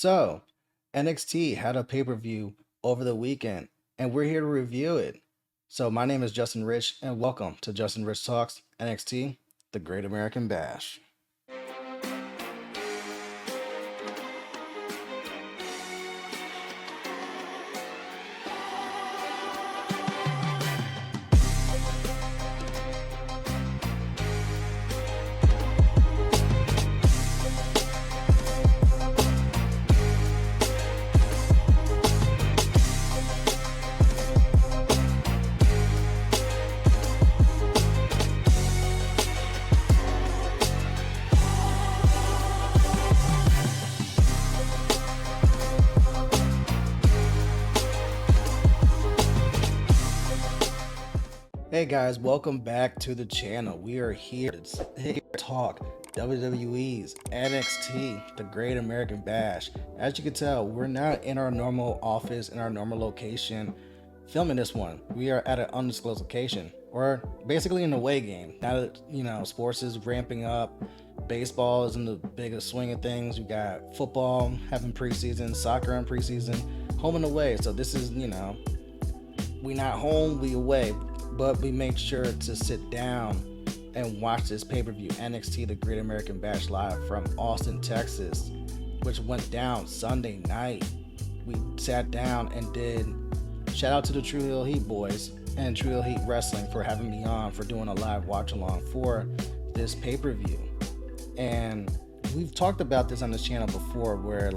So, NXT had a pay per view over the weekend, and we're here to review it. So, my name is JustinRitch, and welcome to JustinRitch Talks NXT, the Great American Bash. Hey guys, welcome back to the channel. We are here to talk WWE's NXT, the Great American Bash. As you can tell, we're not in our normal office, in our normal location, filming this one. We are at an undisclosed location, or basically an away game. Now that, sports is ramping up, baseball is in the biggest swing of things. We got football having preseason, soccer in preseason, home and away. So this is, we not home, we away. But we make sure to sit down and watch this pay-per-view, NXT, the Great American Bash, live from Austin, Texas, which went down Sunday night. We sat down and did shout out to the True Hill Heat boys and True Hill Heat Wrestling for having me on, for doing a live watch along for this pay-per-view. And we've talked about this on this channel before, where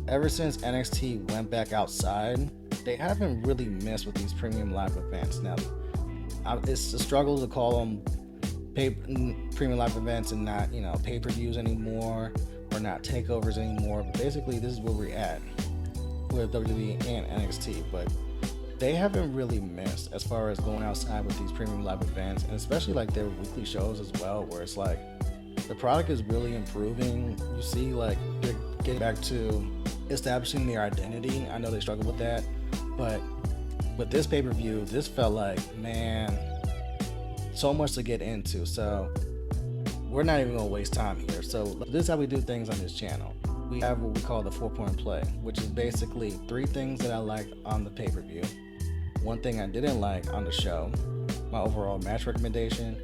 ever since NXT went back outside, they haven't really messed with these premium live events. Now, it's a struggle to call them premium live events and not, pay-per-views anymore, or not takeovers anymore. But basically, this is where we're at with WWE and NXT. But they haven't really missed as far as going outside with these premium live events, and especially their weekly shows as well, where it's the product is really improving. You see, they're getting back to establishing their identity. I know they struggle with that, but with this pay-per-view, this felt man, so much to get into. So we're not even gonna waste time here. So this is how we do things on this channel. We have what we call the 4-point play, which is basically 3 things that I liked on the pay-per-view, 1 thing I didn't like on the show, my overall match recommendation,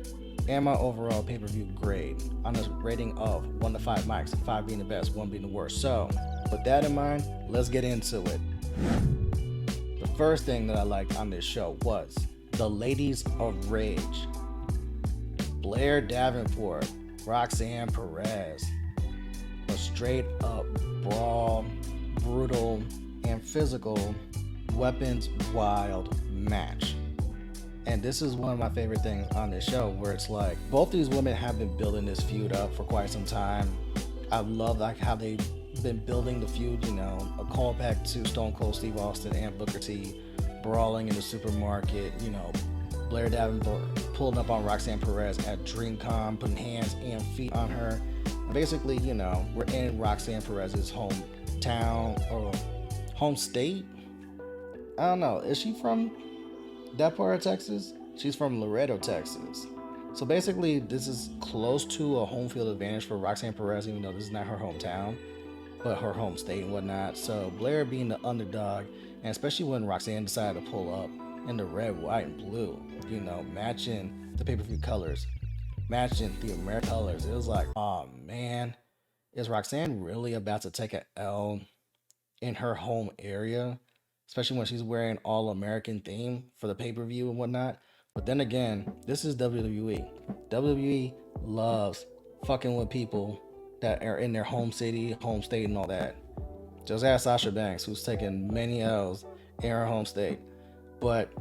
and my overall pay-per-view grade on a rating of 1 to 5 mics, 5 being the best, 1 being the worst. So with that in mind, let's get into it. The first thing that I liked on this show was the Ladies of Rage. Blair, Davenport, Roxanne, Perez. A straight up brawl, brutal, and physical, weapons wild match. And this is one of my favorite things on this show, where it's both these women have been building this feud up for quite some time. I love how they been building the feud, a callback to Stone Cold Steve Austin and Booker T brawling in the supermarket, Blair Davenport pulling up on Roxanne Perez at DreamCon, putting hands and feet on her. And basically, we're in Roxanne Perez's hometown or home state. I don't know. Is she from that part of Texas? She's from Laredo, Texas. So basically, this is close to a home field advantage for Roxanne Perez, even though this is not her hometown, but her home state and whatnot. So Blair being the underdog, and especially when Roxanne decided to pull up in the red, white, and blue, matching the pay-per-view colors, matching the American colors. It was oh man, is Roxanne really about to take an L in her home area? Especially when she's wearing all American theme for the pay-per-view and whatnot. But then again, this is WWE. WWE loves fucking with people that are in their home city, home state, and all that. Just ask Sasha Banks, who's taken many L's in her home state. But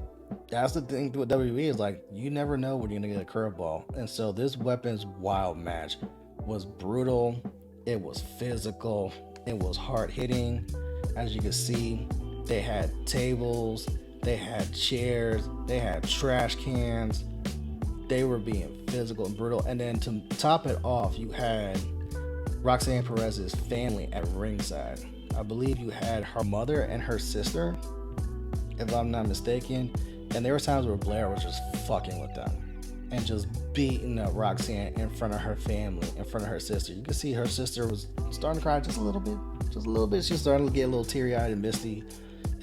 that's the thing with WWE, is you never know when you're gonna get a curveball. And so this weapons wild match was brutal. It was physical. It was hard hitting. As you can see, they had tables, they had chairs, they had trash cans. They were being physical and brutal. And then to top it off, you had Roxanne Perez's family at ringside. I believe you had her mother and her sister, if I'm not mistaken. And there were times where Blair was just fucking with them and just beating up Roxanne in front of her family, in front of her sister. You could see her sister was starting to cry just a little bit. She's starting to get a little teary-eyed and misty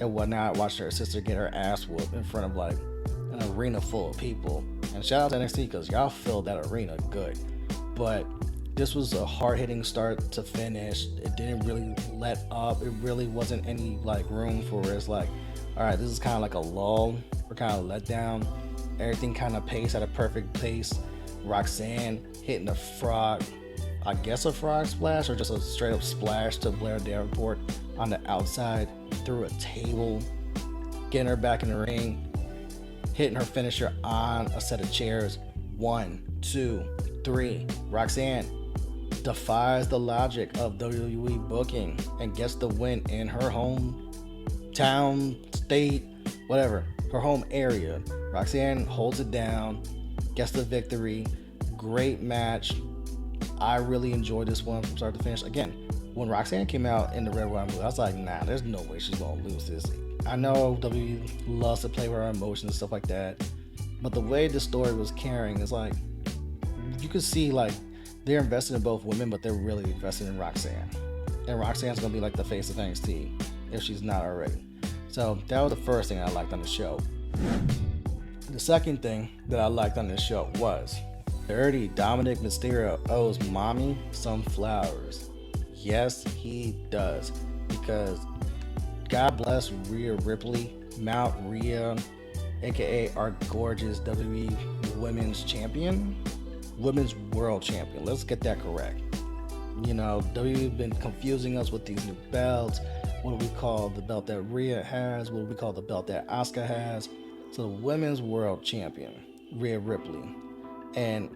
and whatnot. Watched her sister get her ass whooped in front of like an arena full of people. And shout out to NXT because y'all filled that arena good. But this was a hard-hitting start to finish. It didn't really let up. It really wasn't any like room for where it's like, all right, this is kind of like a lull. We're kind of let down. Everything kind of paced at a perfect pace. Roxanne hitting a frog, I guess a frog splash or just a straight up splash to Blair Davenport on the outside through a table, getting her back in the ring, hitting her finisher on a set of chairs. 1, 2, 3. Roxanne defies the logic of WWE booking and gets the win in her hometown, state, whatever, her home area. Roxanne holds it down, gets the victory. Great match. I really enjoyed this one from start to finish. Again, when Roxanne came out in the red, white, and blue, I was like, nah, there's no way she's gonna lose this. I know WWE loves to play with our emotions and stuff like that, but the way the story was carrying is like, you could see like they're invested in both women, but they're really invested in Roxanne. And Roxanne's gonna be like the face of NXT if she's not already. So that was the first thing I liked on the show. The second thing that I liked on this show was Dirty Dominik Mysterio owes mommy some flowers. Yes, he does. Because God bless Rhea Ripley, Mount Rhea, aka our gorgeous WWE Women's Champion. Women's World Champion. Let's get that correct. You know, WWE's been confusing us with these new belts. What do we call the belt that Rhea has? What do we call the belt that Asuka has? So the Women's World Champion, Rhea Ripley. And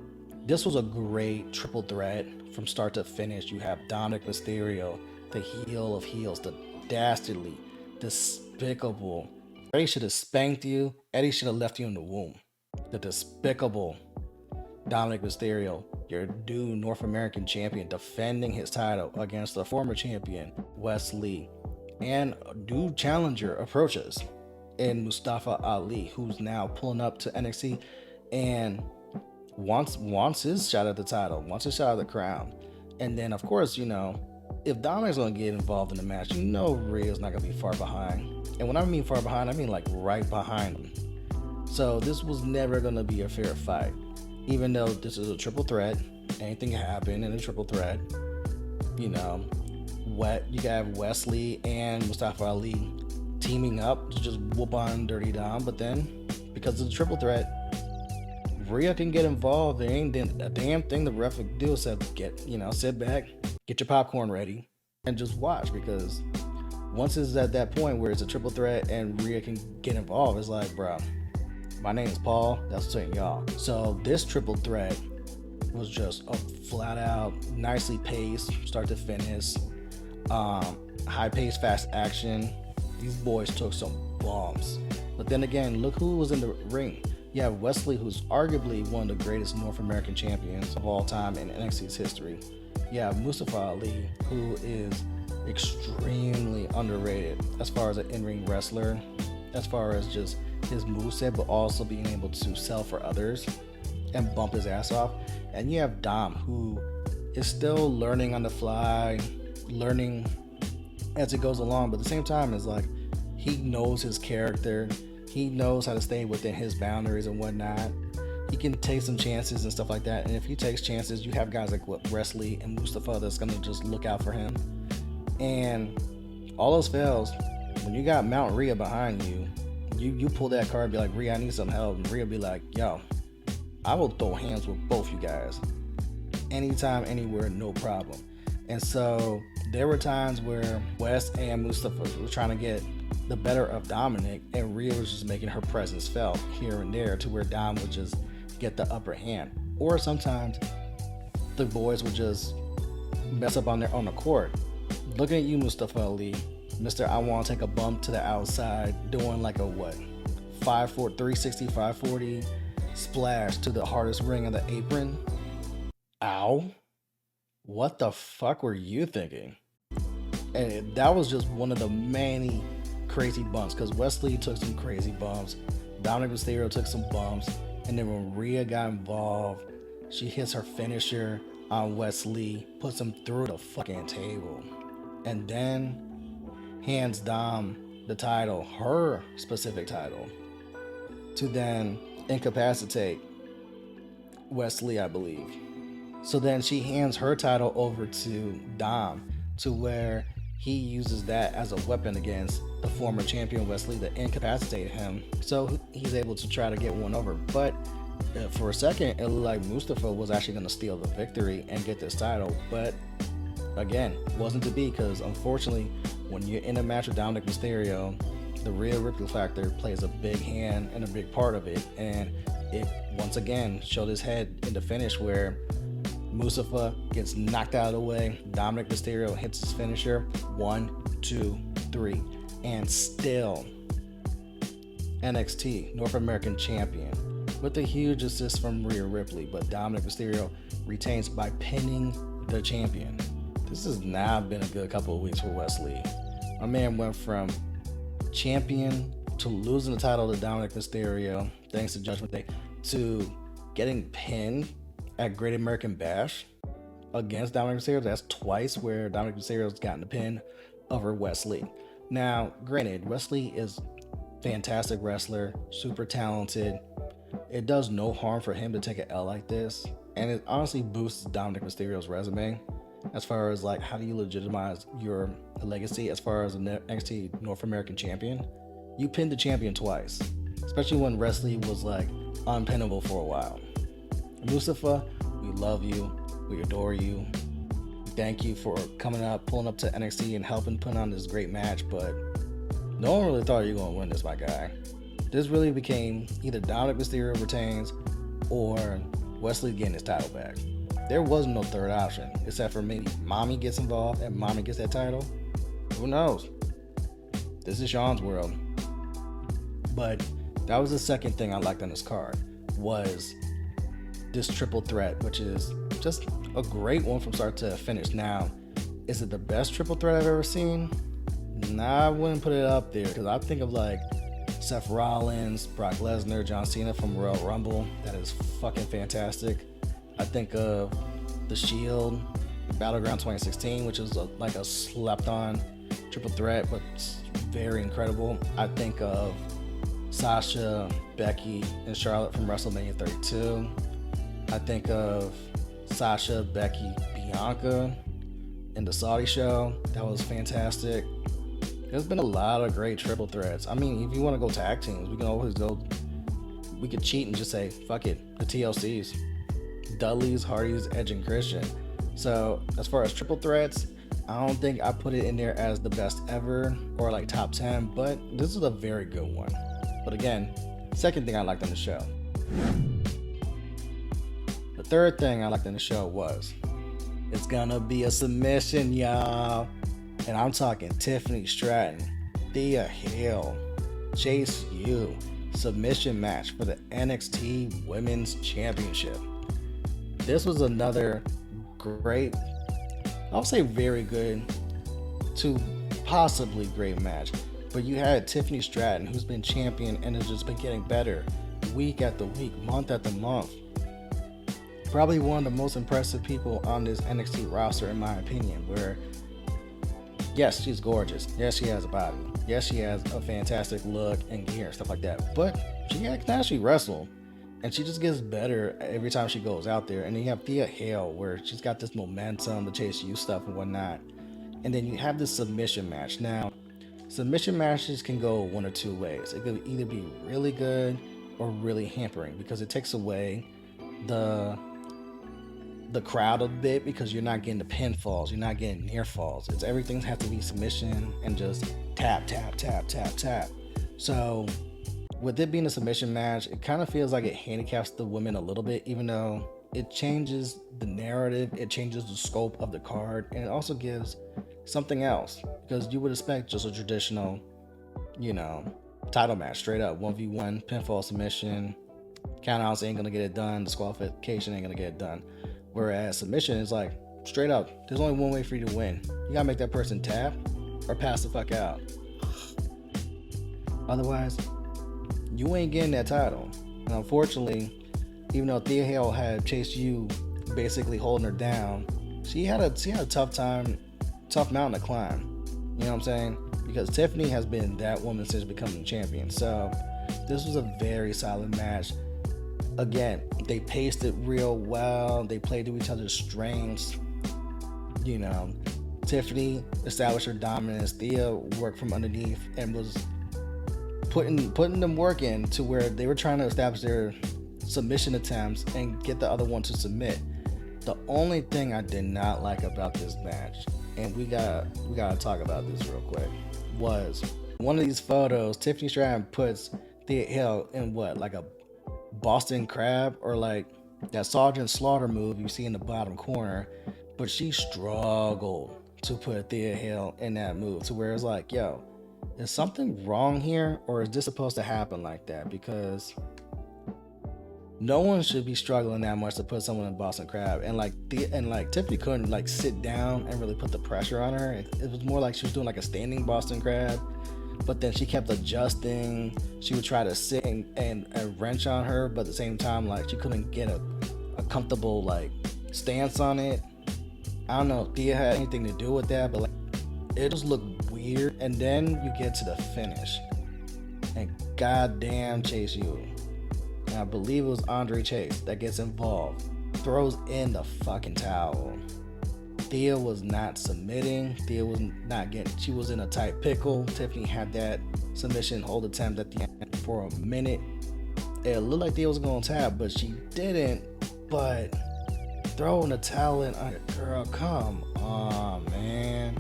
this was a great triple threat from start to finish. You have Dominik Mysterio, the heel of heels, the dastardly, despicable. Eddie should have spanked you. Eddie should have left you in the womb. The despicable Dominik Mysterio, your new North American champion, defending his title against the former champion, Wes Lee. And a new challenger approaches in Mustafa Ali, who's now pulling up to NXT and wants his shot at the title, wants his shot at the crown. And then, of course, you know, if Dominik's going to get involved in the match, you know Rhea's not going to be far behind. And when I mean far behind, I mean like right behind him. So this was never going to be a fair fight. Even though this is a triple threat, anything can happen in a triple threat. You know, you have Wesley and Mustafa Ali teaming up to just whoop on Dirty Dom, but then because of the triple threat, Rhea can get involved. There ain't a damn thing the ref would do except sit back, get your popcorn ready, and just watch. Because once it's at that point where it's a triple threat and Rhea can get involved, it's like, bro, my name is Paul, that's between y'all. So this triple threat was just a flat out, nicely paced, start to finish, high paced, fast action. These boys took some bombs. But then again, look who was in the ring. You have Wesley, who's arguably one of the greatest North American champions of all time in NXT's history. You have Mustafa Ali, who is extremely underrated as far as an in-ring wrestler, as far as just his moveset, but also being able to sell for others and bump his ass off. And you have Dom, who is still learning on the fly, learning as it goes along, but at the same time, it's like he knows his character, he knows how to stay within his boundaries and whatnot. He can take some chances and stuff like that. And if he takes chances, you have guys like Wesley and Mustafa that's gonna just look out for him. And all those fails, when you got Mount Rhea behind you, you pull that card and be like, Rhea, I need some help. And Rhea be like, yo, I will throw hands with both you guys. Anytime, anywhere, no problem. And so there were times where Wes and Mustafa were trying to get the better of Dominik, and Rhea was just making her presence felt here and there to where Dom would just get the upper hand. Or sometimes the boys would just mess up on their own accord. Looking at you, Mustafa Ali, Mr. I want to take a bump to the outside, doing like a 360, 540 splash to the hardest ring of the apron. Ow. What the fuck were you thinking? And that was just one of the many crazy bumps, because Wesley took some crazy bumps, Dominik Mysterio took some bumps, and then when Rhea got involved, she hits her finisher on Wesley, puts him through the fucking table, and then hands Dom the title, her specific title, to then incapacitate Wesley, I believe. So then she hands her title over to Dom, to where he uses that as a weapon against the former champion Wesley to incapacitate him, so he's able to try to get one over. But for a second, it looked like Mustafa was actually going to steal the victory and get this title, but again, wasn't to be, because unfortunately, when you're in a match with Dominik Mysterio, the Rhea Ripley factor plays a big hand and a big part of it, and it once again showed his head in the finish where Mustafa gets knocked out of the way, Dominik Mysterio hits his finisher, 1, 2, 3, and still NXT North American Champion with a huge assist from Rhea Ripley, but Dominik Mysterio retains by pinning the champion. This has now been a good couple of weeks for Wesley. My man went from champion to losing the title to Dominik Mysterio, thanks to Judgment Day, to getting pinned at Great American Bash against Dominik Mysterio. That's twice where Dominik Mysterio's gotten the pin over Wesley. Now, granted, Wesley is a fantastic wrestler, super talented. It does no harm for him to take an L like this, and it honestly boosts Dominik Mysterio's resume as far as like how do you legitimize your legacy as far as an NXT North American champion. You pinned the champion twice, especially when Wesley was like unpinnable for a while. Mustafa, we love you, we adore you, thank you for coming up, pulling up to NXT and helping put on this great match, but no one really thought you were going to win this, my guy. This really became either Dominik Mysterio retains or Wesley getting his title back. There was no third option, except for maybe Mommy gets involved and Mommy gets that title. Who knows? This is Sean's world. But that was the second thing I liked on this card, was this triple threat, which is just a great one from start to finish. Now, is it the best triple threat I've ever seen? Nah, I wouldn't put it up there, because I think of like Seth Rollins, Brock Lesnar, John Cena from Royal Rumble. That is fucking fantastic. I think of The Shield, Battleground 2016, which is like a slept-on triple threat, but very incredible. I think of Sasha, Becky, and Charlotte from WrestleMania 32. I think of Sasha, Becky, Bianca in the Saudi show. That was fantastic. There's been a lot of great triple threats. I mean, if you want to go tag teams, we can always go. We could cheat and just say, fuck it, the TLCs. Dudley's, Hardy's, Edge, and Christian. So as far as triple threats, I don't think I put it in there as the best ever or like top 10, but this is a very good one. But again, second thing I liked on the show. The third thing I liked on the show was, it's gonna be a submission, y'all. And I'm talking Tiffany, Stratton, Thea, Hale, Chase U submission match for the NXT Women's Championship. This was another great, I'll say very good to possibly great match. But you had Tiffany Stratton, who's been champion and has just been getting better week after week, month after month. Probably one of the most impressive people on this NXT roster, in my opinion, where yes, she's gorgeous. Yes, she has a body. Yes, she has a fantastic look and gear and stuff like that. But she can actually wrestle. And she just gets better every time she goes out there. And then you have Thea Hale, where she's got this momentum, the Chase U stuff and whatnot. And then you have this submission match. Now, submission matches can go one or two ways. It could either be really good or really hampering, because it takes away the crowd a bit, because you're not getting the pinfalls, you're not getting near falls. It's everything has to be submission and just tap, tap, tap, tap, tap. So with it being a submission match, it kind of feels like it handicaps the women a little bit, even though it changes the narrative, it changes the scope of the card, and it also gives something else, because you would expect just a traditional, title match, straight up 1v1 pinfall submission, countouts ain't gonna get it done, disqualification ain't gonna get it done. Whereas submission is like straight up, there's only one way for you to win. You gotta make that person tap or pass the fuck out. Otherwise, you ain't getting that title. And unfortunately, even though Thea Hale had Chase U basically holding her down, she had a tough mountain to climb. You know what I'm saying? Because Tiffany has been that woman since becoming champion. So this was a very solid match. Again, they paced it real well. They played to each other's strengths. You know, Tiffany established her dominance. Thea worked from underneath and was putting them work in to where they were trying to establish their submission attempts and get the other one to submit. The only thing I did not like about this match, and we gotta talk about this real quick, was one of these photos. Tiffany Stratton puts Thea Hill in what, like a Boston Crab, or like that Sergeant Slaughter move you see in the bottom corner, but she struggled to put Thea Hill in that move, to where it's like, yo, is something wrong here, or is this supposed to happen like that? Because no one should be struggling that much to put someone in Boston Crab. And like Tiffany couldn't like sit down and really put the pressure on her. It was more like she was doing like a standing Boston Crab, but then she kept adjusting. She would try to sit and wrench on her, but at the same time, like, she couldn't get a comfortable like stance on it. I don't know if Thea had anything to do with that, but like, it just looked weird. And then you get to the finish, and goddamn Chase U, and I believe it was Andre Chase that gets involved, throws in the fucking towel. Thea was not submitting. Thea was not getting, she was in a tight pickle. Tiffany had that submission hold attempt at the end for a minute. It looked like Thea was going to tap, but she didn't. But throwing the towel in, girl, come on, man.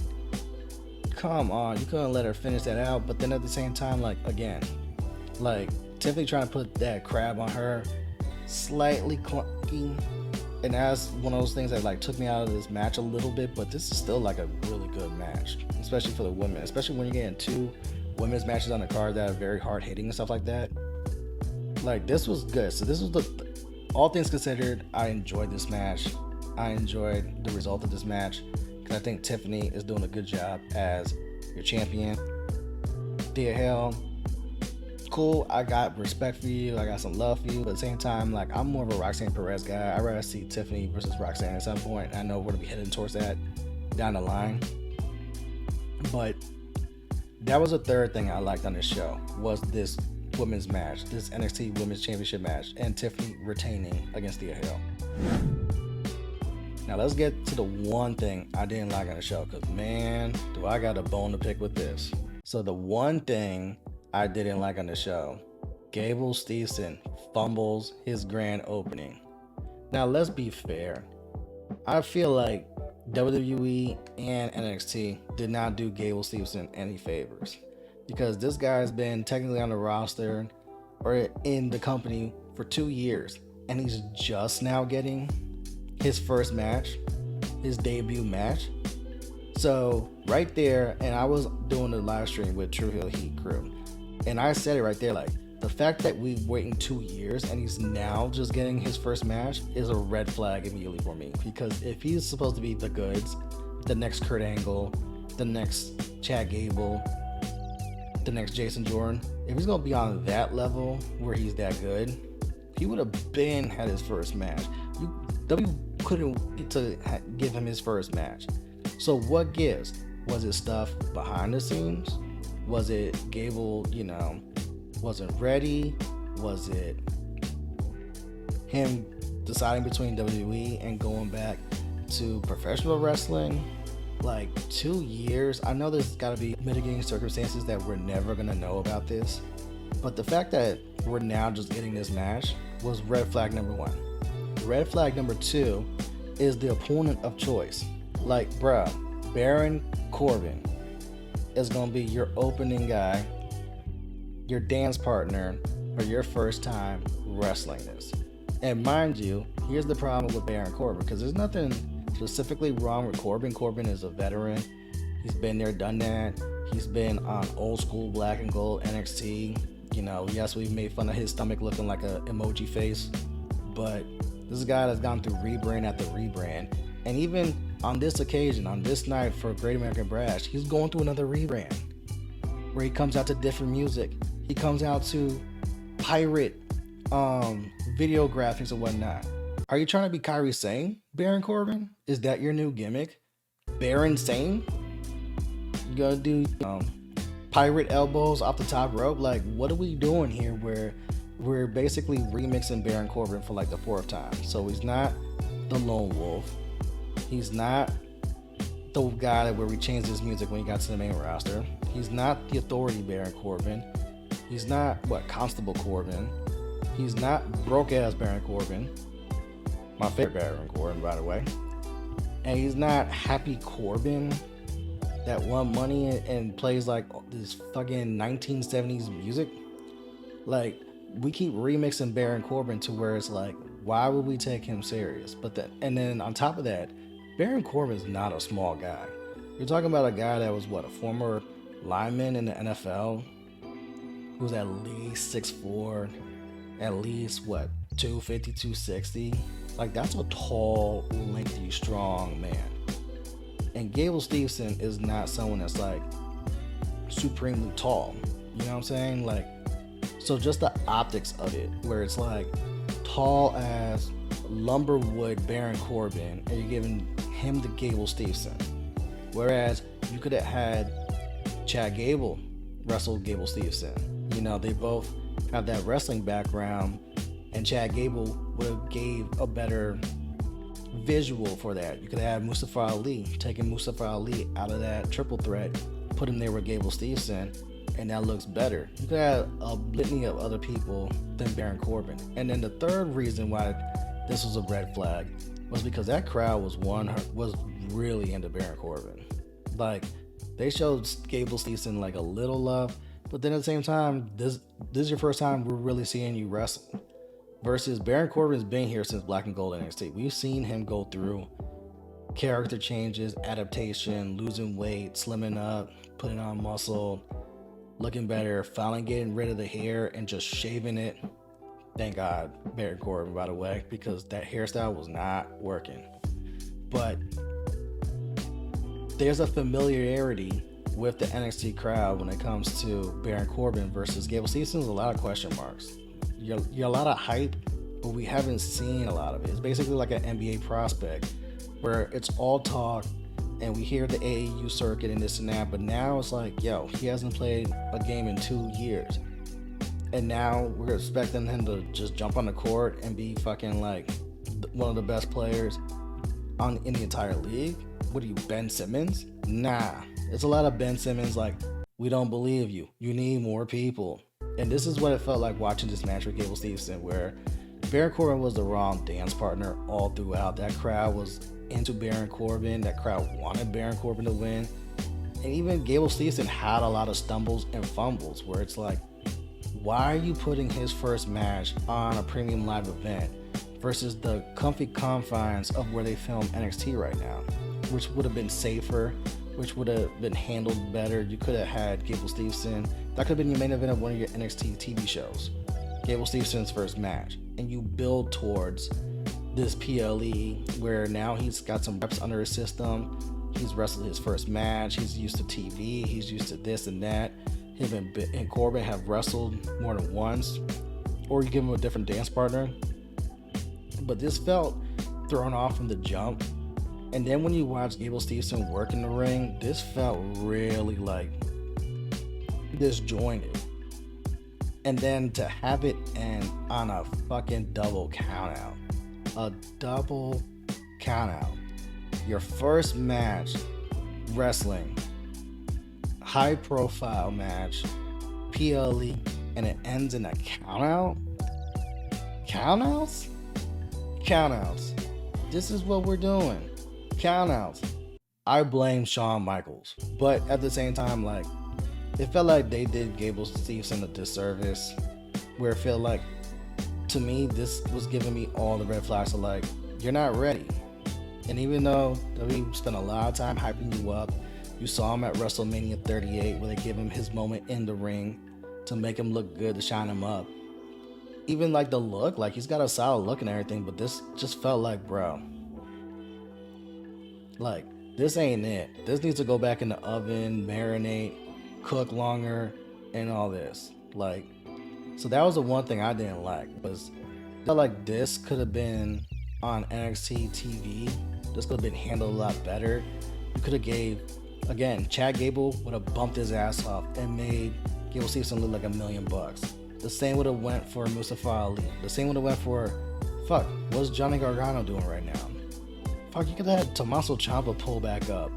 Come on. You couldn't let her finish that out. But then at the same time, like, again, like, Tiffany trying to put that crab on her, slightly clunky. And that's one of those things that like took me out of this match a little bit, but this is still like a really good match, especially for the women, especially when you're getting two women's matches on the card that are very hard hitting and stuff like that. Like, this was good. So this was all things considered, I enjoyed this match. I enjoyed the result of this match because I think Tiffany is doing a good job as your champion. Thea Hill, cool, I got respect for you, I got some love for you, but at the same time, like, I'm more of a Roxanne Perez guy. I'd rather see Tiffany versus Roxanne at some point. I know we're gonna be heading towards that down the line, but that was the third thing I liked on this show, was this women's match, this NXT Women's Championship match, and Tiffany retaining against Thea Hill. Now let's get to the one thing I didn't like on the show, because man, do I got a bone to pick with this. So the one thing I didn't like on the show, Gable Steveson fumbles his grand opening. Now let's be fair. I feel like WWE and NXT did not do Gable Steveson any favors, because this guy's been technically on the roster or in the company for 2 years, and he's just now getting his first match, his debut match. So right there, and I was doing a live stream with True Hill Heat crew, and I said it right there, like, the fact that we waiting 2 years and he's now just getting his first match is a red flag immediately for me. Because if he's supposed to be the goods, the next Kurt Angle, the next Chad Gable, the next Jason Jordan, if he's gonna be on that level where he's that good, he would have been had his first match. W couldn't wait to give him his first match. So what gives? Was it stuff behind the scenes? Was it Gable, wasn't ready? Was it him deciding between WWE and going back to professional wrestling? Like, 2 years. I know there's got to be mitigating circumstances that we're never going to know about this. But the fact that we're now just getting this match was red flag number one. Red flag number two is the opponent of choice. Like, bruh, Baron Corbin is going to be your opening guy, your dance partner for your first time wrestling this. And mind you, here's the problem with Baron Corbin, because there's nothing specifically wrong with Corbin. Corbin is a veteran. He's been there, done that. He's been on old school black and gold NXT. Yes, we've made fun of his stomach looking like an emoji face, but this is a guy that's gone through rebrand after rebrand. And even on this occasion, on this night for Great American Bash, he's going through another rebrand where he comes out to different music. He comes out to pirate video graphics and whatnot. Are you trying to be Kyrie Sane, Baron Corbin? Is that your new gimmick? Baron Sane? You gonna do pirate elbows off the top rope? Like, what are we doing here where we're basically remixing Baron Corbin for like the fourth time? So he's not the lone wolf. He's not the guy where we changed his music when he got to the main roster. He's not the authority Baron Corbin. He's not, Constable Corbin. He's not broke-ass Baron Corbin. My favorite Baron Corbin, by the way. And he's not Happy Corbin that won money and plays like this fucking 1970s music. Like, we keep remixing Baron Corbin to where it's like, why would we take him serious? And then on top of that, Baron Corbin is not a small guy. You're talking about a guy that was a former lineman in the NFL, who's at least 6'4", at least 250, 260. Like, that's a tall, lengthy, strong man. And Gable Steveson is not someone that's like supremely tall. You know what I'm saying? Like, so just the optics of it, where it's like tall as lumberwood Baron Corbin, and you're giving him the Gable Steveson. Whereas you could have had Chad Gable wrestle Gable Steveson. You know, they both have that wrestling background, and Chad Gable would have gave a better visual for that. You could have Mustafa Ali, taking Mustafa Ali out of that triple threat, put him there with Gable Steveson, and that looks better. You could have a litany of other people than Baron Corbin. And then the third reason why this was a red flag was because that crowd was really into Baron Corbin. Like, they showed Gable Steveson like a little love, but then at the same time, this is your first time we're really seeing you wrestle. Versus Baron Corbin's been here since Black and Gold NXT. We've seen him go through character changes, adaptation, losing weight, slimming up, putting on muscle, looking better, finally getting rid of the hair and just shaving it. Thank God, Baron Corbin, by the way, because that hairstyle was not working. But there's a familiarity with the NXT crowd when it comes to Baron Corbin versus Gable Steveson. There's a lot of question marks. You're a lot of hype, but we haven't seen a lot of it. It's basically like an NBA prospect where it's all talk and we hear the AAU circuit and this and that, but now it's like, yo, he hasn't played a game in 2 years. And now we're expecting him to just jump on the court and be fucking like one of the best players in the entire league. What are you, Ben Simmons? Nah, it's a lot of Ben Simmons like, we don't believe you. You need more people. And this is what it felt like watching this match with Gable Steveson, where Baron Corbin was the wrong dance partner all throughout. That crowd was into Baron Corbin. That crowd wanted Baron Corbin to win. And even Gable Steveson had a lot of stumbles and fumbles where it's like, why are you putting his first match on a premium live event versus the comfy confines of where they film NXT right now, which would have been safer, which would have been handled better. You could have had Gable Steveson. That could have been your main event of one of your NXT TV shows. Gable Stevenson's first match. And you build towards this PLE where now he's got some reps under his system. He's wrestled his first match. He's used to TV. He's used to this and that. Him and Corbin have wrestled more than once. Or you give him a different dance partner. But this felt thrown off from the jump. And then when you watch Gable Steveson work in the ring, this felt really like disjointed. And then to have it end on a fucking double count out. A double count out. Your first match wrestling, high profile match, PLE, and it ends in a count out? Count outs? Count outs. This is what we're doing. Countouts. I blame Shawn Michaels, but at the same time, like, it felt like they did Gable Steveson a disservice, where it felt like, to me, this was giving me all the red flags of like, you're not ready. And even though we spent a lot of time hyping you up, you saw him at WrestleMania 38 where they give him his moment in the ring to make him look good, to shine him up. Even like the look, like he's got a solid look and everything, but this just felt like, bro, like, this ain't it. This needs to go back in the oven, marinate, cook longer, and all this. Like, so that was the one thing I didn't like, was I felt like this could have been on NXT TV, this could have been handled a lot better. You could have gave, again, Chad Gable would have bumped his ass off and made Gable Steveson look like $1 million. The same would have went for Mustafa Ali. The same would have went for, what's Johnny Gargano doing right now? You could have had Tommaso Ciampa pull back up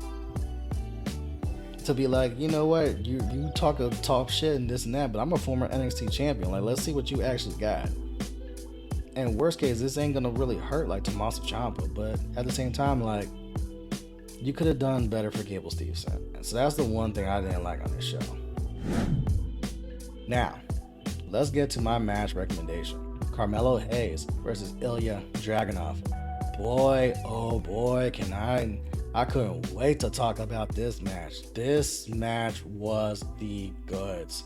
to be like, you know what, you talk shit and this and that, but I'm a former NXT champion. Like, let's see what you actually got. And worst case, this ain't gonna really hurt like Tommaso Ciampa, but at the same time, like, you could have done better for Gable Steveson. So that's the one thing I didn't like on this show. Now, let's get to my match recommendation. Carmelo Hayes versus Ilja Dragunov. Boy, oh boy, I couldn't wait to talk about this match. This match was the goods.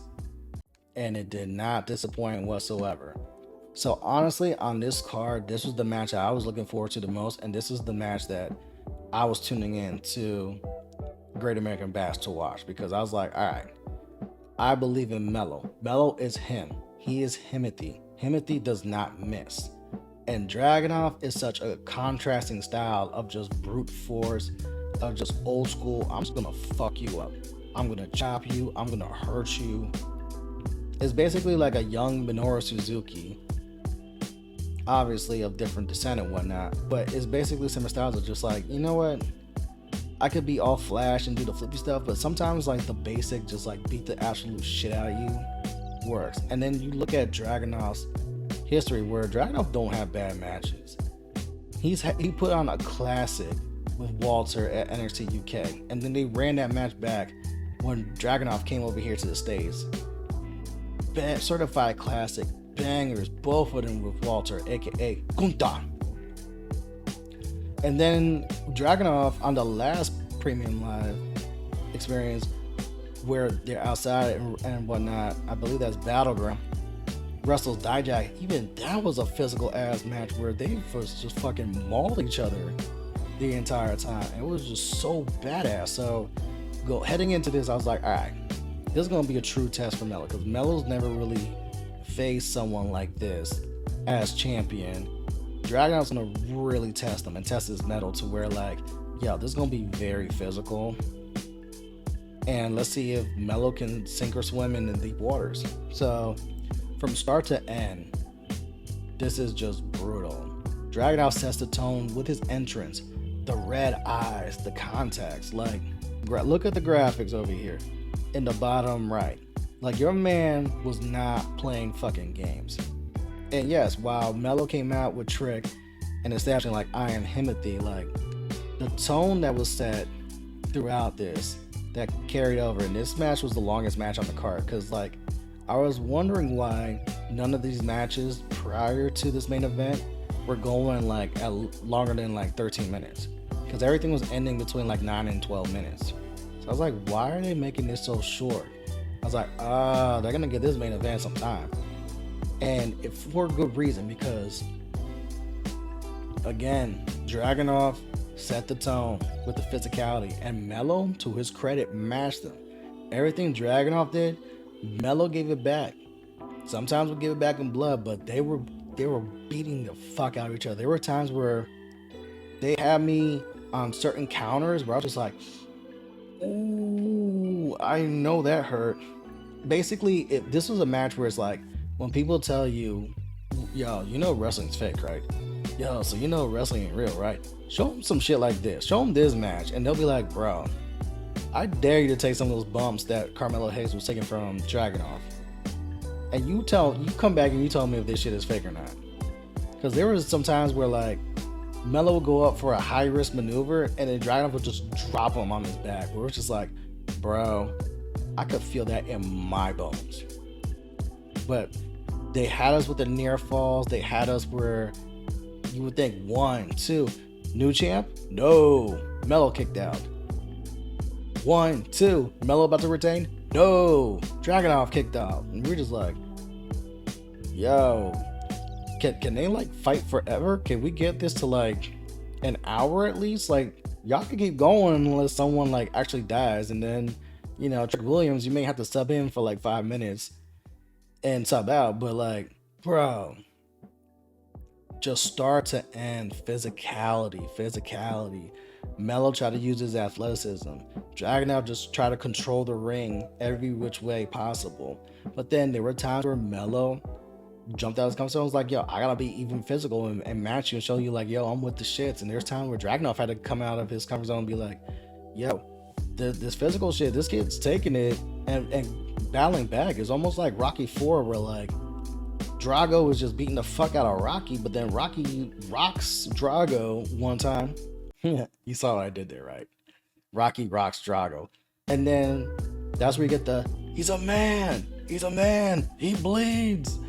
And it did not disappoint whatsoever. So honestly, on this card, this was the match I was looking forward to the most, and this is the match that I was tuning in to Great American Bash to watch, because I was like, all right, I believe in Melo. Melo is him. He is Himothy. Himothy does not miss. And Dragunov is such a contrasting style of just brute force, of just old school, I'm just gonna fuck you up. I'm gonna chop you. I'm gonna hurt you. It's basically like a young Minoru Suzuki, obviously of different descent and whatnot, but it's basically similar styles of just like, you know what, I could be all flash and do the flippy stuff, but sometimes like the basic, just like beat the absolute shit out of you works. And then you look at Dragunov's history, where Dragunov don't have bad matches. He put on a classic with Walter at NXT UK, and then they ran that match back when Dragunov came over here to the States. Certified classic bangers, both of them with Walter, aka Gunta. And then Dragunov on the last Premium Live experience, where they're outside and whatnot, I believe that's Battleground, wrestles Dijak. Even that was a physical ass match where they just fucking mauled each other the entire time. It was just so badass. So heading into this, I was like, all right, this is gonna be a true test for Melo, because Melo's never really faced someone like this as champion. Dragunov's gonna really test him and test his metal to where, like, yo, this is gonna be very physical. And let's see if Melo can sink or swim in the deep waters. So from start to end, this is just brutal. Dragunov sets the tone with his entrance, the red eyes, the contacts. Like, look at the graphics over here in the bottom right. Like, your man was not playing fucking games. And yes, while Melo came out with Trick and establishing like I am Himothy, like the tone that was set throughout this that carried over, and this match was the longest match on the card, because like I was wondering why none of these matches prior to this main event were going like at longer than like 13 minutes, because everything was ending between like 9 and 12 minutes. So I was like, why are they making this so short? I was like, they're gonna give this main event some time, and for good reason, because again, Dragunov set the tone with the physicality, and Melo, to his credit, matched them. Everything Dragunov did, Melo gave it back. Sometimes we give it back in blood, but they were beating the fuck out of each other. There were times where they had me on certain counters where I was just like, ooh, I know that hurt. Basically, this was a match where it's like, when people tell you, yo, you know wrestling's fake, right? Yo, so you know wrestling ain't real, right? Show them some shit like this. Show them this match, and they'll be like, bro, I dare you to take some of those bumps that Carmelo Hayes was taking from Dragunov, and you come back and you tell me if this shit is fake or not. Because there was some times where like Melo would go up for a high risk maneuver, and then Dragunov would just drop him on his back, where it's just like, bro, I could feel that in my bones. But they had us with the near falls. They had us where you would think 1, 2, new champ? No, Melo kicked out. 1, 2, Melo about to retain? No, Dragunov kicked out. And we're just like, yo, can they like fight forever? Can we get this to like an hour at least? Like, y'all can keep going unless someone like actually dies, and then, you know, Trick Williams, you may have to sub in for like 5 minutes and sub out. But like, bro, just start to end, physicality. Melo tried to use his athleticism. Dragunov just tried to control the ring every which way possible. But then there were times where Melo jumped out of his comfort zone. Was like, yo, I gotta be even physical and match you and show you like, yo, I'm with the shits. And there's times where Dragunov had to come out of his comfort zone and be like, yo, this physical shit, this kid's taking it and battling back. It's almost like Rocky 4 where like Drago was just beating the fuck out of Rocky, but then Rocky rocks Drago one time. You saw what I did there, right? Rocky rocks Drago. And then that's where you get the, he's a man, he bleeds.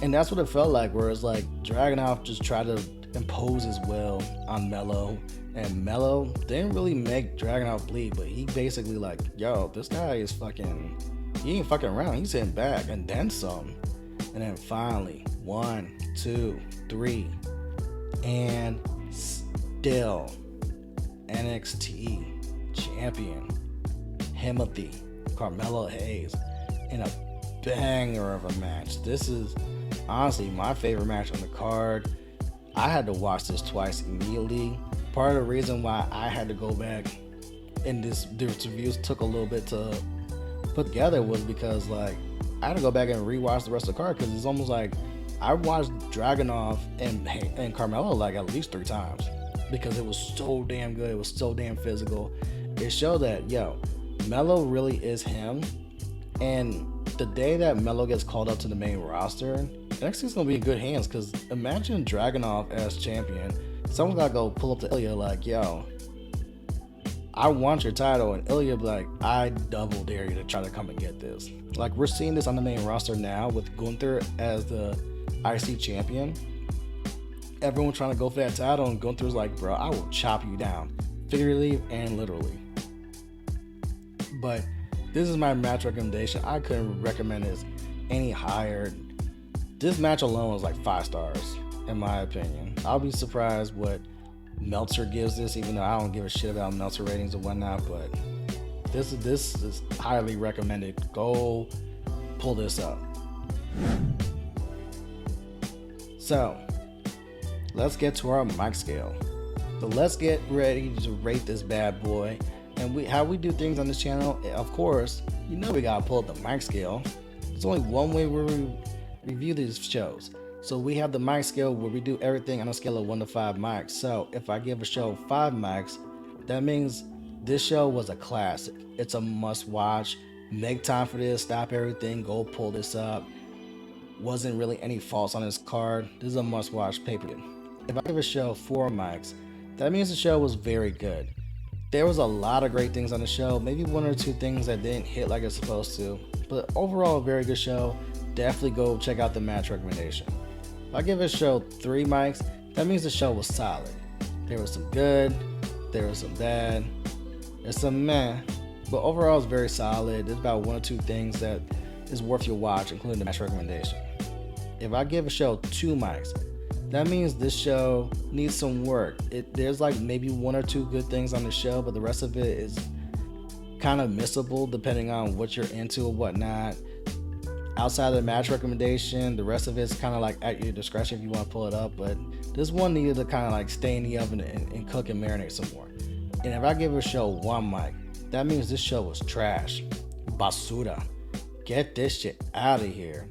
And that's what it felt like, where it's like Dragunov just tried to impose his will on Melo. And Melo didn't really make Dragunov bleed, but he basically like, yo, this guy is fucking, he ain't fucking around. He's hitting back and then some. And then finally, 1, 2, 3, and still NXT champion Timothy Carmelo Hayes in a banger of a match. This is honestly my favorite match on the card. I had to watch this twice immediately. Part of the reason why I had to go back and this reviews took a little bit to put together was because like I had to go back and rewatch the rest of the card, because it's almost like I watched Dragunov and Carmelo like at least 3 times because it was so damn good. It was so damn physical. It showed that, yo, Melo really is him. And the day that Melo gets called up to the main roster, NXT is gonna be in good hands, because imagine Dragunov as champion. Someone's gotta go pull up to Ilja like, yo, I want your title, and Ilja be like, I double dare you to try to come and get this. Like, we're seeing this on the main roster now with Gunther as the IC champion. Everyone trying to go for that title, and Gunther's like, bro, I will chop you down, figuratively and literally. But this is my match recommendation. I couldn't recommend this any higher. This match alone is like 5 stars, in my opinion. I'll be surprised what Meltzer gives this, even though I don't give a shit about Meltzer ratings and whatnot, but this is highly recommended. Go pull this up. So let's get to our mic scale. So let's get ready to rate this bad boy. And how we do things on this channel, of course, you know we gotta pull up the mic scale. There's only one way where we review these shows. So we have the mic scale where we do everything on a scale of 1 to 5 mics. So if I give a show 5 mics, that means this show was a classic. It's a must watch. Make time for this, stop everything, go pull this up. Wasn't really any faults on this card. This is a must watch pay-per-view. If I give a show 4 mics, that means the show was very good. There was a lot of great things on the show, maybe 1 or 2 things that didn't hit like it's supposed to, but overall a very good show. Definitely go check out the match recommendation. If I give a show 3 mics, that means the show was solid. There was some good, there was some bad, there's some meh, but overall it's very solid. There's about 1 or 2 things that is worth your watch, including the match recommendation. If I give a show 2 mics, that means this show needs some work. There's like maybe 1 or 2 good things on the show, but the rest of it is kind of missable depending on what you're into or whatnot. Outside of the match recommendation, the rest of it's kind of like at your discretion if you want to pull it up, but this one needed to kind of like stay in the oven and cook and marinate some more. And if I give a show 1 mic, that means this show was trash. Basura. Get this shit out of here.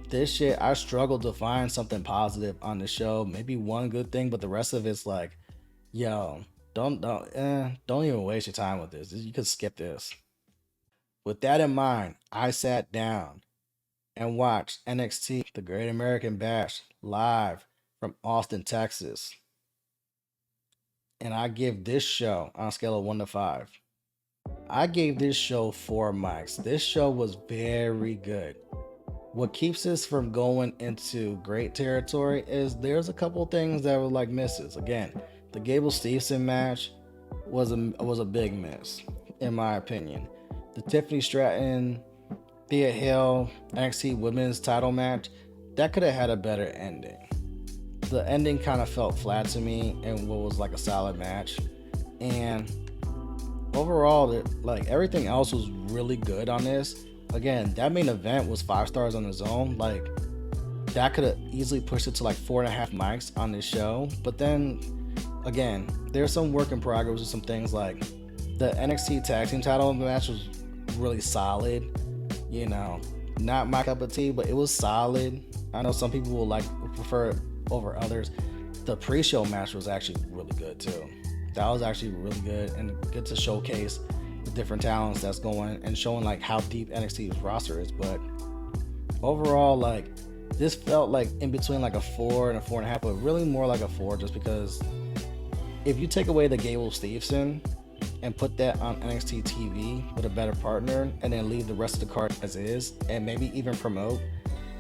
This shit, I struggled to find something positive on the show. Maybe 1 good thing, but the rest of it's like, yo, don't even waste your time with this. You could skip this. With that in mind, I sat down and watched NXT, the Great American Bash, live from Austin, Texas. And I give this show, on a scale of 1 to 5, I gave this show 4 mics. This show was very good. What keeps this from going into great territory is there's a couple things that were like misses. Again, the Gable Steveson match was a big miss, in my opinion. The Tiffany Stratton Thea Hill NXT Women's title match, that could have had a better ending. The ending kind of felt flat to me and what was like a solid match. And overall, like everything else was really good on this. Again, that main event was 5 stars on its own. Like, that could have easily pushed it to like 4.5 mics on this show. But then again, there's some work in progress with some things like the NXT tag team title match was really solid. You know, not my cup of tea, but it was solid. I know some people will prefer it over others. The pre-show match was actually really good too. That was actually really good and good to showcase the different talents that's going and showing like how deep NXT's roster is. But overall, like, this felt like in between like a 4 and a 4.5, but really more like a 4, just because if you take away the Gable Steveson and put that on NXT TV with a better partner, and then leave the rest of the card as is, and maybe even promote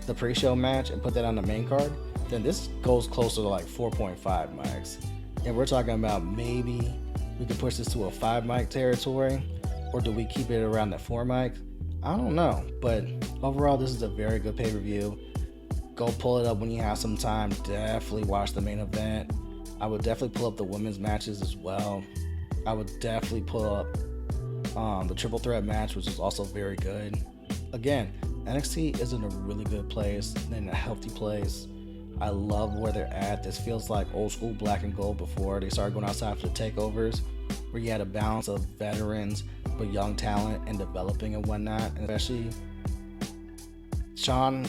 the pre-show match and put that on the main card, then this goes closer to like 4.5 mics. And we're talking about maybe we can push this to a 5 mic territory, or do we keep it around that 4 mic? I don't know. But overall, this is a very good pay-per-view. Go pull it up when you have some time. Definitely watch the main event. I would definitely pull up the women's matches as well. I would definitely pull up the triple threat match, which is also very good. Again, NXT is in a really good place, in a healthy place. I love where they're at. This feels like old school black and gold before they started going outside for the takeovers, where you had a balance of veterans but young talent and developing and whatnot. And especially Shawn,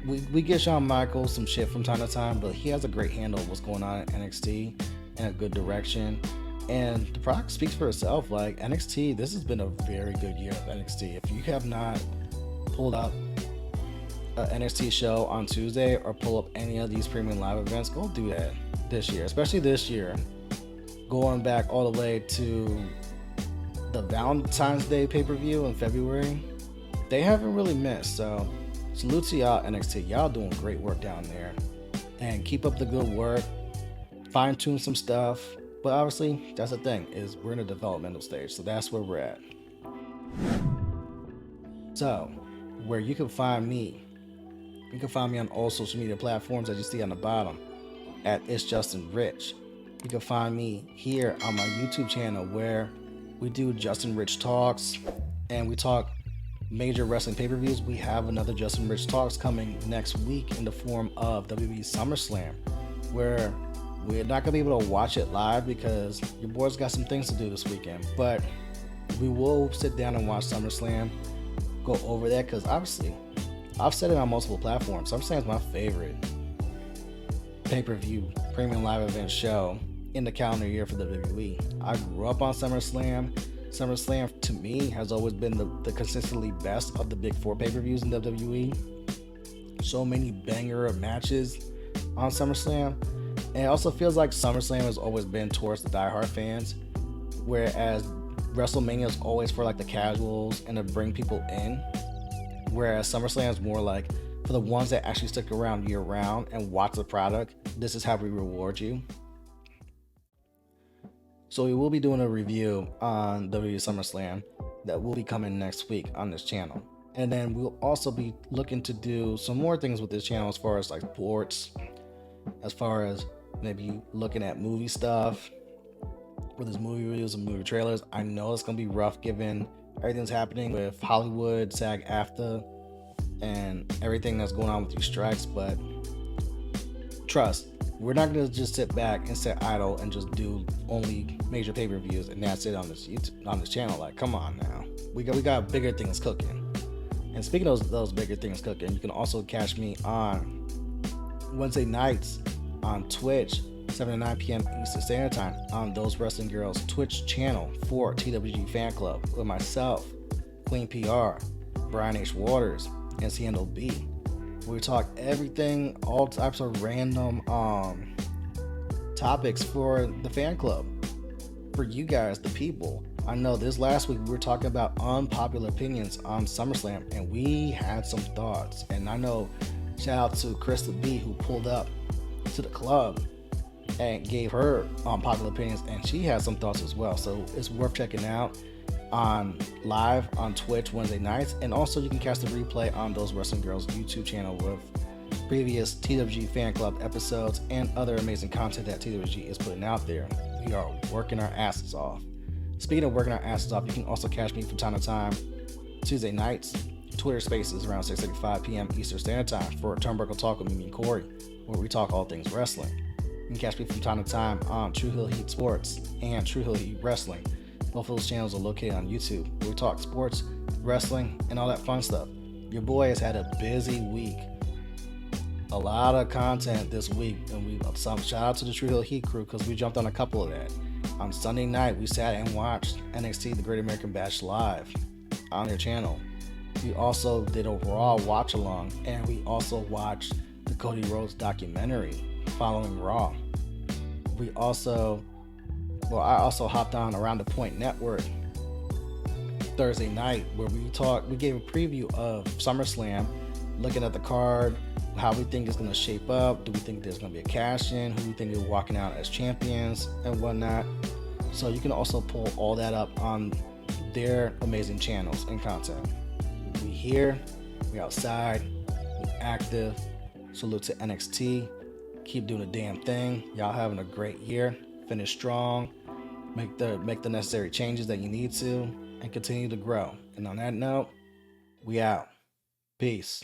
we give Shawn Michaels some shit from time to time, but he has a great handle of what's going on at NXT and a good direction. And the product speaks for itself. Like, NXT, this has been a very good year of NXT. If you have not pulled up an NXT show on Tuesday or pull up any of these premium live events, go do that this year, especially this year. Going back all the way to the Valentine's Day pay-per-view in February, they haven't really missed. So salute to y'all, NXT. Y'all doing great work down there, and keep up the good work. Fine tune some stuff, but obviously that's the thing, is we're in a developmental stage, so that's where we're at. So where you can find me, you can find me on all social media platforms that you see on the bottom at It's JustinRitch. You can find me here on my YouTube channel, where we do JustinRitch Talks, and we talk major wrestling pay-per-views. We have another JustinRitch Talks coming next week in the form of WWE SummerSlam, where we're not going to be able to watch it live because your boys got some things to do this weekend, but we will sit down and watch SummerSlam, go over that, because obviously I've said it on multiple platforms. SummerSlam is my favorite pay-per-view premium live event show in the calendar year for the WWE. I grew up on SummerSlam. SummerSlam to me has always been the consistently best of the big 4 pay-per-views in WWE. So many banger of matches on SummerSlam. And it also feels like SummerSlam has always been towards the diehard fans, whereas WrestleMania is always for like the casuals and to bring people in. Whereas SummerSlam is more like for the ones that actually stick around year round and watch the product. This is how we reward you. So we will be doing a review on WWE SummerSlam that will be coming next week on this channel. And then we'll also be looking to do some more things with this channel, as far as like sports, as far as maybe looking at movie stuff, with his movie reviews and movie trailers. I know it's going to be rough given everything's happening with Hollywood, SAG-AFTRA, and everything that's going on with these strikes, but trust, we're not going to just sit back and sit idle and just do only major pay-per-views and that's it on this YouTube, on this channel. Like, come on now, we got bigger things cooking. And speaking of those bigger things cooking, you can also catch me on Wednesday nights on Twitch, 7 to 9 p.m. Eastern Standard Time, on Those Wrestling Girls Twitch channel for TWGFanClub, with myself, Queen PR, Brian H. Waters, and Seindole B. We talk everything, all types of random topics for the fan club, for you guys, the people. I know this last week we were talking about unpopular opinions on SummerSlam, and we had some thoughts. And I know, shout out to Krista B, who pulled up to the club and gave her unpopular opinions, and she has some thoughts as well. So it's worth checking out on live on Twitch Wednesday nights, and also you can catch the replay on Those Wrestling Girls YouTube channel with previous TWG Fan Club episodes and other amazing content that TWG is putting out there. We are working our asses off. Speaking of working our asses off, you can also catch me from time to time Tuesday nights Twitter Spaces around 6:35 p.m. Eastern Standard Time for Turnbuckle Talk with me and Corey, where we talk all things wrestling. You can catch me from time to time on True Hill Heat Sports and True Hill Heat Wrestling. Both of those channels are located on YouTube, where we talk sports, wrestling, and all that fun stuff. Your boy has had a busy week. A lot of content this week, and shout out to the True Hill Heat crew because we jumped on a couple of that. On Sunday night, we sat and watched NXT, the Great American Bash live on their channel. We also did a Raw watch along, and we also watched the Cody Rhodes documentary following Raw. I also hopped on Around the Point Network Thursday night where we gave a preview of SummerSlam, looking at the card, how we think it's going to shape up, do we think there's going to be a cash in, who we think is walking out as champions and whatnot. So you can also pull all that up on their amazing channels and content. We here, we outside, we active. Salute to NXT. Keep doing the damn thing. Y'all having a great year. Finish strong. Make the necessary changes that you need to, and continue to grow. And on that note, we out. Peace.